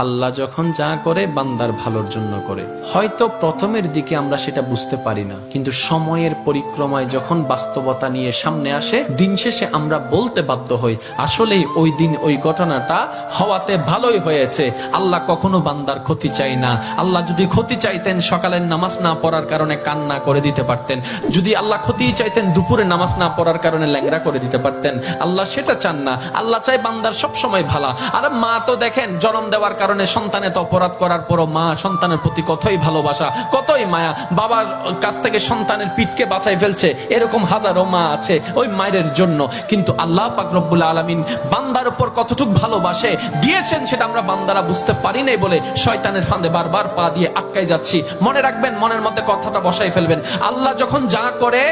আল্লাহ যখন যা করে বান্দার ভালোর জন্য করে। হয়তো প্রথমের দিকে আমরা সেটা বুঝতে পারি না, কিন্তু সময়ের পরিক্রমায় যখন বাস্তবতা নিয়ে সামনে আসে, দিন শেষে আমরা বলতে বাধ্য হই আসলেই ওই দিন ওই ঘটনাটা হওয়াতে ভালোই হয়েছে। আল্লাহ কখনো বান্দার ক্ষতি চাই না। আল্লাহ যদি ক্ষতি চাইতেন সকালের নামাজ না পড়ার কারণে কান্না করে দিতে পারতেন, যদি আল্লাহ ক্ষতি চাইতেন দুপুরে নামাজ না পড়ার কারণে ল্যাংড়া করে দিতে পারতেন। আল্লাহ সেটা চান না। আল্লাহ চাই বান্দার সব সময় ভালো। আর মা তো দেখেন জন্ম দেওয়ার কারণে সন্তানে তো অপরাধ করার পরও মা সন্তানের প্রতি কতই ভালোবাসা, কতই মায়া, বাবার কাছ থেকে সন্তানের পিঠকে বাঁচাই ফেলছে, এরকম হাজারো মা আছে ওই মায়ের জন্য। কিন্তু আল্লাহ পাক রব্বুল আলামিন বান্দার উপর কতটুকু ভালোবাসে দিয়েছেন সেটা আমরা বান্দারা বুঝতে পারি নাই বলে শয়তানের ফাঁদে বারবার পা দিয়ে আটকাই যাচ্ছি। মনে রাখবেন, মনের মধ্যে কথাটা বসাই ফেলবেন, আল্লাহ যখন যা করে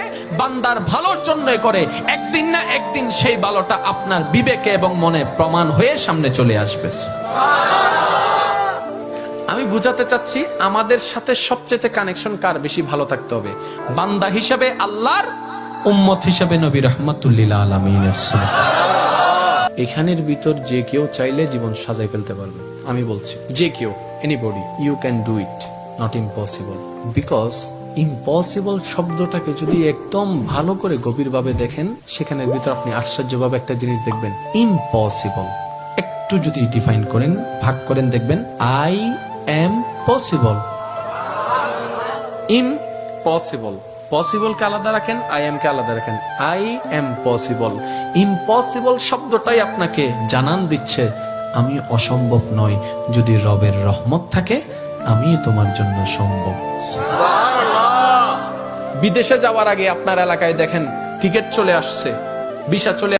বান্দার ভালোর জন্যই করে। একদিন না একদিন সেই ভালোটা আপনার বিবেকে এবং মনে প্রমাণ হয়ে সামনে চলে আসবে। আমি বুঝাতে চাচ্ছি আমাদের সাথে সবচেয়ে কানেকশন কার বেশি ভালো থাকতে হবে, বান্দা হিসেবে আল্লাহর, উম্মত হিসেবে নবী রাহমাতুল্লিল আলামিনের সুন্নাহ। এখানের ভিতর যে কেউ চাইলে জীবন সাজাই ফেলতে পারবে। আমি বলছি যে কেউ, anybody, you can do it, not impossible. Because impossible শব্দটাকে যদি একদম ভালো করে গভীরভাবে দেখেন, সেখানের ভিতর আপনি আশ্চর্যভাবে একটা জিনিস দেখবেন। ইম্পসিবল একটু যদি ডিফাইন করেন, ভাগ করেন, দেখবেন I am possible. Impossible, possible কে আলাদা রাখেন, আই এম কে আলাদা রাখেন। I am possible. ইম্পসিবল শব্দটাই আপনাকে জানান দিচ্ছে আমি অসম্ভব নই, যদি রবের রহমত থাকে আমি তোমার জন্য সম্ভব। বিদেশে যাওয়ার আগে আপনার এলাকায় দেখেন টিকিট চলে আসছে, ভিসা চলে